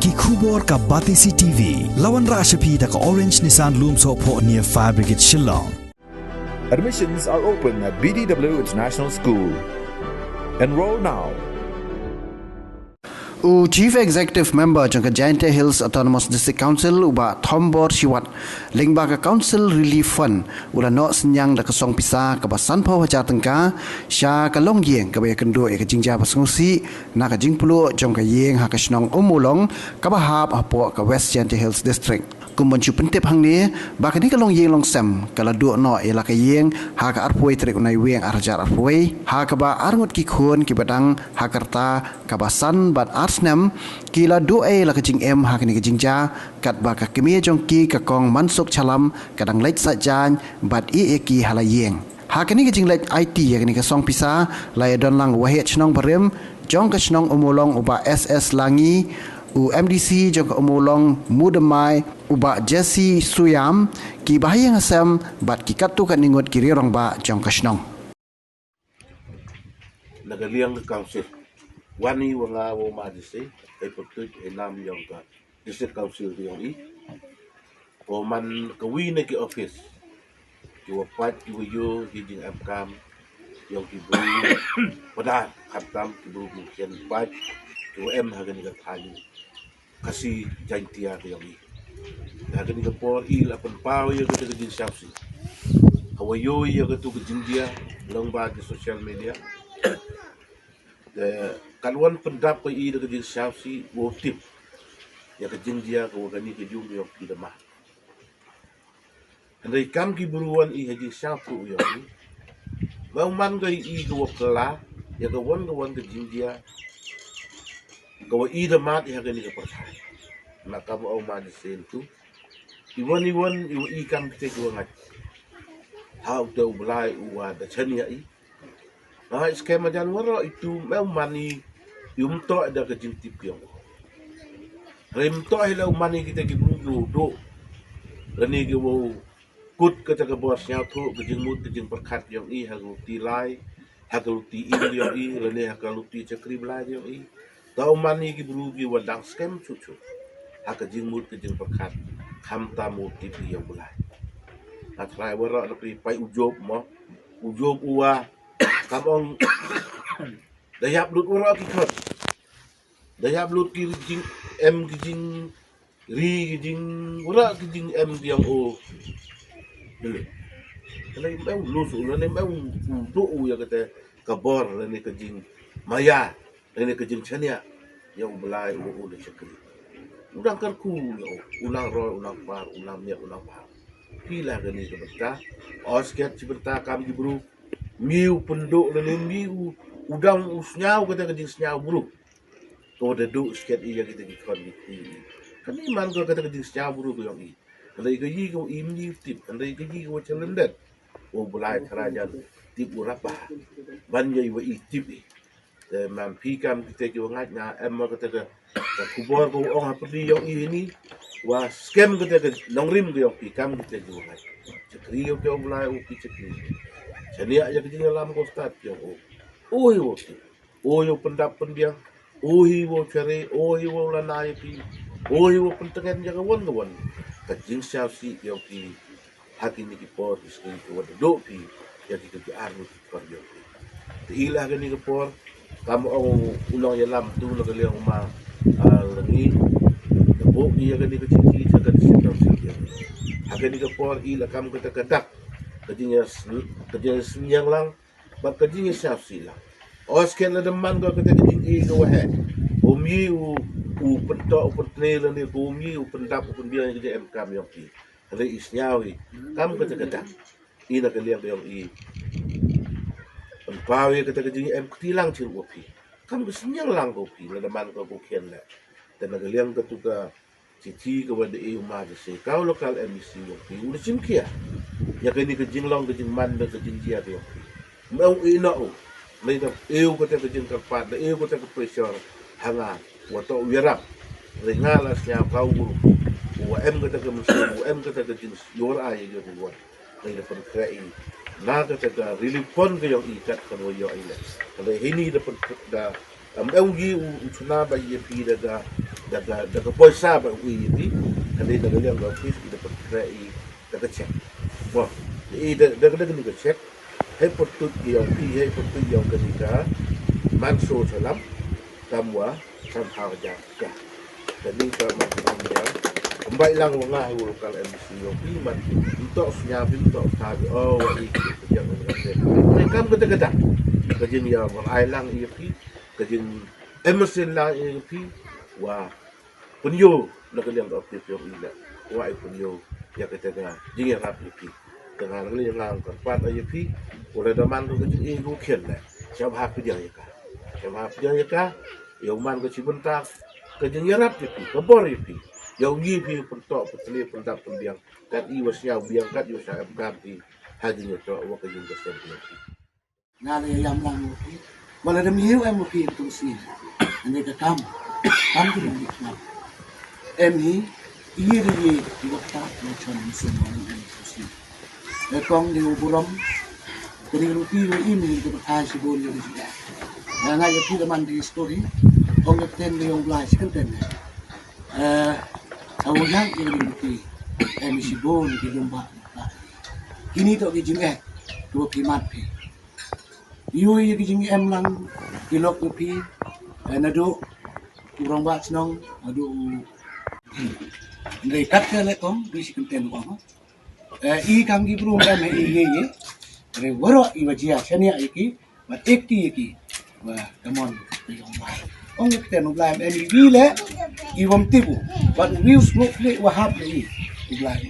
ki khubor ka Batisi TV lawan ra shapi da ka Orange Nissan Lumso po near Fire Brigade Shillong. Admissions are open at BDW International School. Enroll now. Chief Executive Member jangka Jhadc Hills Autonomous District Council uba Thombor Siwat Lyngba ka Council Relief Fund Lanot Synñiang da kasong pisa ka basan pau hajar tengka sya ka Ïing ka baya kendo ka jingja pasngusi na ka jing Pluh jangka Ïing ha ka snong Ummulong ka bahap apo ka West Jhadc Hills District. Kumbancu pentip hang ni bakani ka Ïing long sem kala du no ila ka Ïing ha ka arpoi trik unai weng arjar arpoi ha ka ba arngut ki khun ki badang ha karta ka basan bat arsnam kila du la ka jing em ha ka ni ka jingja kat ba ka kemia jongki ka kong mansuk chalam kadang leit sajan bat ki hala Ïing ha ka ni ka jing leit IT ya ka ni ka song pisa lai don lang wahet chnong barem jong ka chnong Ummulong uba SS langi MDC jong Ummulong mudamai uba Jesse Suyam ki bahaya ngasam bat ki katu kan ningot kiri orang ba jong kasnong nagaliang council wani wanga wo madise ay pagtut enam yang ka district council yang i o man kawi na ki office ki wapat ki wiyo hijing amkam yang ki bu pada khatam ki bu mungkin pat ki em hagan ka thani kasi jantia ki yang i hagan ka por il apan pau ya ka jin sapsi hawayo ya ka tu jindia Lyngba di social media kalwan pendap ko i ka jin sapsi wo tip ya ka jindia ko gani ka jum yo ki dama andai kam ki buruan i haji sapsu yo i mau man ga i ko kala ya ka wan ka jindia ko i dama i hagan ka percaya maka mau ma di sentu iwan i kam te ko ngat how to belai uwa da chania i na skema jan waro itu mau mani yum to ada ka jintip yo rem to hela mani kita ki buru do rani ki wo kut ka ta ka bos nya thu ka jing mut ka jing perkhat yo i ha ti lai ha ka ti i yo i rani ha ka ti chakri belai yo i tau mani ki buru ki wadang scam chu ha ka jing mut ka jing perkhat kham ta mu ti yo belai atrai wara na pai ujob mo ujob uwa kamong dayap lut wara ki khot dayap lut ki jing em ki jing ri ki jing wara ki jing em yang o dele kalai mau lusu ne mau tu ya kata kabor ne ka jing maya ne ka jing chania yang belai u de chakri udang kan ku ulang roy ulang par ulang nya ulang par pila gani ke beta osket ciberta kam di buru miu penduk dan miu udang usnyau kata kejing senyau buru to de du sket iya kita di kon di kan iman ko kata kejing senyau buru ko yang i kalau ke yi ko imni tip kalau ke yi ko celendet o bulai kerajaan tip urapa banjai wa i tip man pikam kita jo ngat na emma kata ke kubor ko ong apri yang ini wa scam kita ke longrim ko pikam kita jo ngat cekri yo ke bulai o pi cekri chania ya ke dalam ko start yo o yo pendap pendiang o wo chere o wo lanai pi o wo pentengan jaga wan ka jing si yo ki hakini ki por skrin ko do pi ya ki ke arno ki por yo hilah gani ke por kamu ulang ya lam tu nak liang rumah lagi bu dia kan dia kecil cakap di situ akan dia por ila kamu kata kedak kerjanya Synñiang lang bab kerjanya siap sila osken la deman ko kata kerjing go he umi u pentok pentnel ni umi u pendap pendiang kerja MK yang pi ada isnyawi kamu kata kedak ina ke liang yang i pawe kata kerjing em tilang cil kopi kam ke Synñiang lang kopi la deman ko bukian la dan nagaliang ka tuka cici ke wada e uma de se kau lokal emisi kopi udah cimkia ya kini kerjing long kerjing man dan kerjing dia tu mau ina o lai da eu kata kerjing kerpat da eu kata ke pressure hanga wato wirap ringala sia kau guru em kata ke musuh em kata kerjing yor ai yo buat lai da perkrai na kata ka relipon ke yang ikat kan wo yo ai la kalau ini dapat da am gi ucuna ba ye pi da daga poisa ba uipi kali daga liang office daga trai daga check wah daga ni ka check hai potut yang pi hai potut yang ketika manso salam tamwa samha ja ka jadi ka macam dia kembali lang wanga lokal MC yang pi man untuk senyapi untuk tahu oh ini yang mereka kata kajin yang ai lang pi kajin emerson lang pi wa punyo nakaliang office yung ila wa punyo ya kataga jing rap pi dengan ngali yang kan ay pi ora daman ko kajin lu khen la chab ha pi yang ka yung man ko cibentak kajin yarap pi ko bor pi yung pi punto putli puntak pundiang kat iwas yaw biang kat yo sa abgati hadinya to wa kajin ka sempio ngale yam lang pi wala dam hiu em pi tu si ane ka kam ki ni na em hi iri di wakta na chon sin mo ni tu si e kong di uburam kuri rupi ro ini ko ta si bol yo si na na yo pi man di story ong ten ni ong blai kan ten awang yang pi em si bol di Lyngba kini to ki jing dua pi mat pi yui ki jing em lang kilok pi nado urang ba snong adu ngai kat ke le kom bisi kenten ko I kam ki brum em ye re woro I wajia chania iki ba tekti iki ba kamon yong ba ong keten ublam em vi le I wom tibu but views mo le wa hap le I ublam